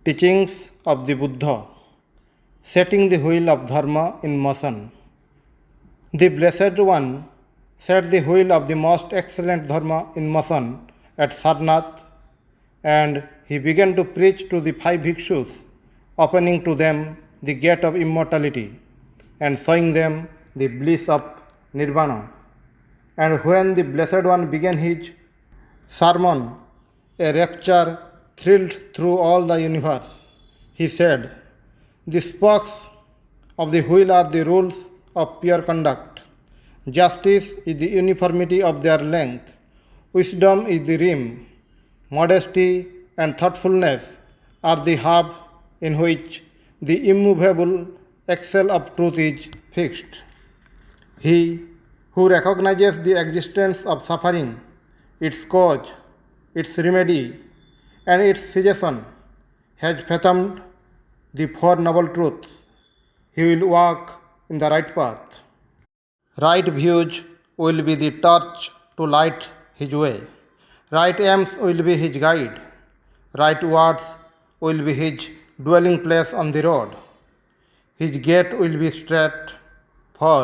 Teachings of the Buddha, setting the wheel of Dharma in motion. The Blessed One set the wheel of the most excellent Dharma in motion at Sarnath, and he began to preach to the 5 bhikshus, opening to them the gate of immortality and showing them the bliss of Nirvana. And when the Blessed One began his sermon, a rapture thrilled through all the universe. He said, "The spokes of the wheel are the rules of pure conduct. Justice is the uniformity of their length. Wisdom is the rim. Modesty and thoughtfulness are the hub in which the immovable axle of truth is fixed. He who recognizes the existence of suffering, its cause, its remedy, and its cessation, has fathomed the Four Noble Truths. He will walk in the right path. Right views will be the torch to light his way. Right aims will be his guide. Right words will be his dwelling place on the road. His gate will be straight, for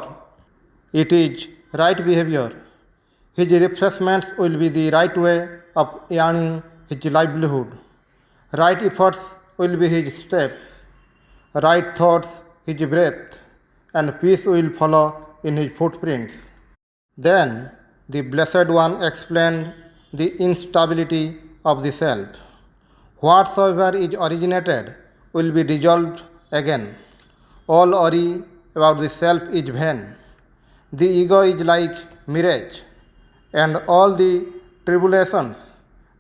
it is right behavior. His refreshments will be the right way of earning his livelihood. Right efforts will be his steps. Right thoughts his breath, and peace will follow in his footprints." Then the Blessed One explained the instability of the self. Whatsoever is originated will be dissolved again. All worry about the self is vain. The ego is like mirage, and all the tribulations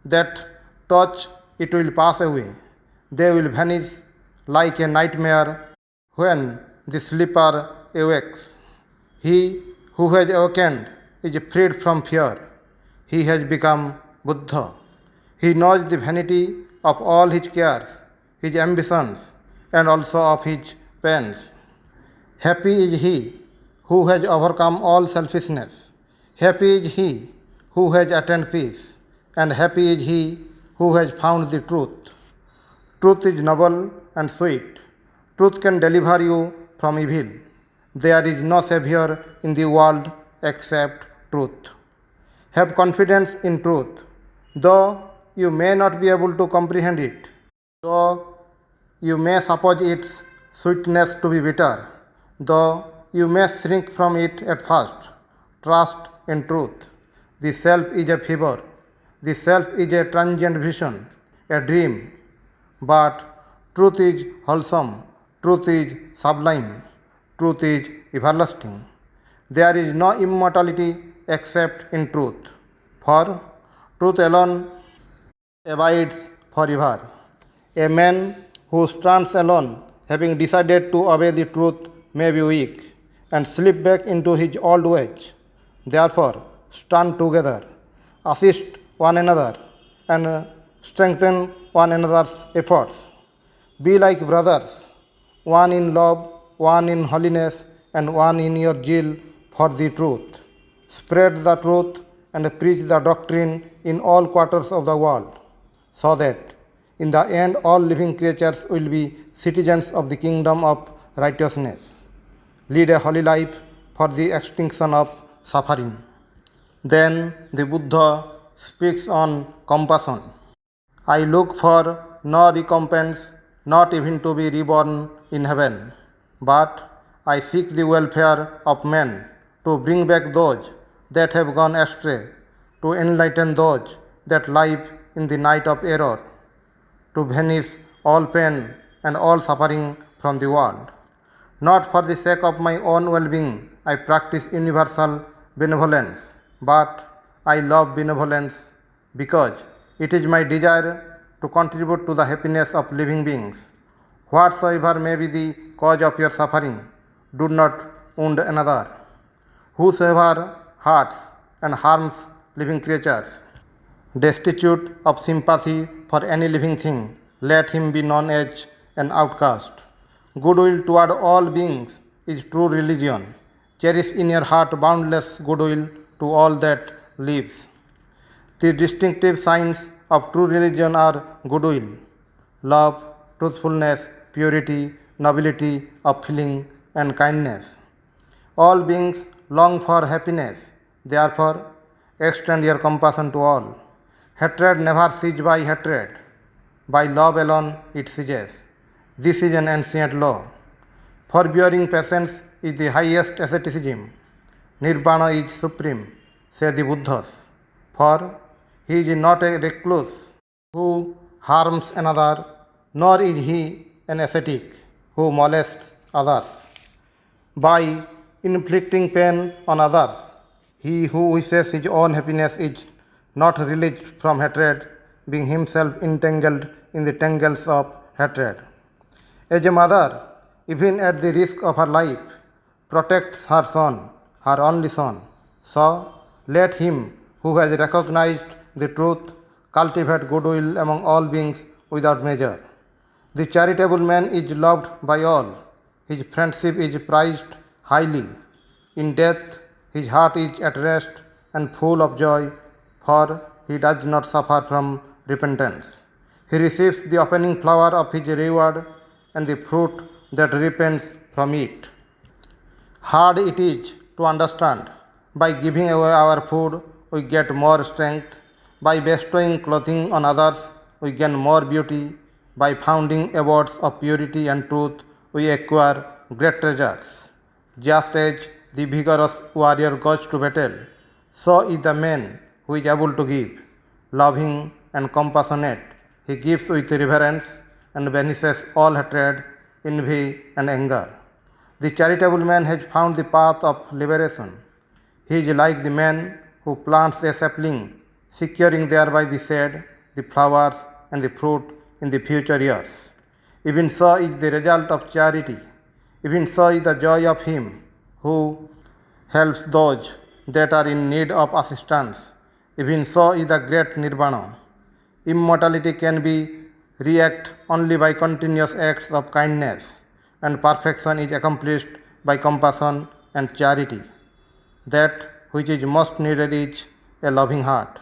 that touch it will pass away. They will vanish like a nightmare when the sleeper awakes. He who has awakened is freed from fear. He has become Buddha. He knows the vanity of all his cares, his ambitions, and also of his pains. Happy is he who has overcome all selfishness. Happy is he who has attained peace. And happy is he who has found the truth. Truth is noble and sweet. Truth can deliver you from evil. There is no savior in the world except truth. Have confidence in truth, though you may not be able to comprehend it, though you may suppose its sweetness to be bitter, though you may shrink from it at first. Trust in truth. The self is a fever. The self is a transient vision, a dream. But truth is wholesome. Truth is sublime. Truth is everlasting. There is no immortality except in truth. For truth alone abides forever. A man who stands alone, having decided to obey the truth, may be weak and slip back into his old ways. Therefore, stand together, assist one another, and strengthen one another's efforts. Be like brothers, one in love, one in holiness, and one in your zeal for the truth. Spread the truth and preach the doctrine in all quarters of the world, so that in the end all living creatures will be citizens of the kingdom of righteousness. Lead a holy life for the extinction of suffering. Then the Buddha speaks on compassion. I look for no recompense, not even to be reborn in heaven, but I seek the welfare of men, to bring back those that have gone astray, to enlighten those that live in the night of error, to banish all pain and all suffering from the world. Not for the sake of my own well-being, I practice universal benevolence, but I love benevolence because it is my desire to contribute to the happiness of living beings. Whatsoever may be the cause of your suffering, do not wound another. Whosoever hurts and harms living creatures, destitute of sympathy for any living thing, let him be known as an outcast. Goodwill toward all beings is true religion. Cherish in your heart boundless goodwill to all that lives. The distinctive signs of true religion are goodwill, love, truthfulness, purity, nobility of feeling, and kindness. All beings long for happiness, therefore, extend your compassion to all. Hatred never ceases by hatred, by love alone it ceases. This is an ancient law. Forbearing patience is the highest asceticism. Nirvana is supreme, say the Buddhas. For he is not a recluse who harms another, nor is he an ascetic who molests others. By inflicting pain on others, he who wishes his own happiness is not released from hatred, being himself entangled in the tangles of hatred. As a mother, even at the risk of her life, protects her son, her only son. So let him who has recognized the truth cultivate goodwill among all beings without measure. The charitable man is loved by all. His friendship is prized highly. In death, his heart is at rest and full of joy, for he does not suffer from repentance. He receives the opening flower of his reward and the fruit that ripens from it. Hard it is to understand. By giving away our food, we get more strength. By bestowing clothing on others, we gain more beauty. By founding abodes of purity and truth, we acquire great treasures. Just as the vigorous warrior goes to battle, so is the man who is able to give. Loving and compassionate, he gives with reverence and banishes all hatred, envy, and anger. The charitable man has found the path of liberation. He is like the man who plants a sapling, securing thereby the shade, the flowers, and the fruit in the future years. Even so is the result of charity. Even so is the joy of him who helps those that are in need of assistance. Even so is the great nirvana. Immortality can be reached only by continuous acts of kindness, and perfection is accomplished by compassion and charity. That which is most needed is a loving heart.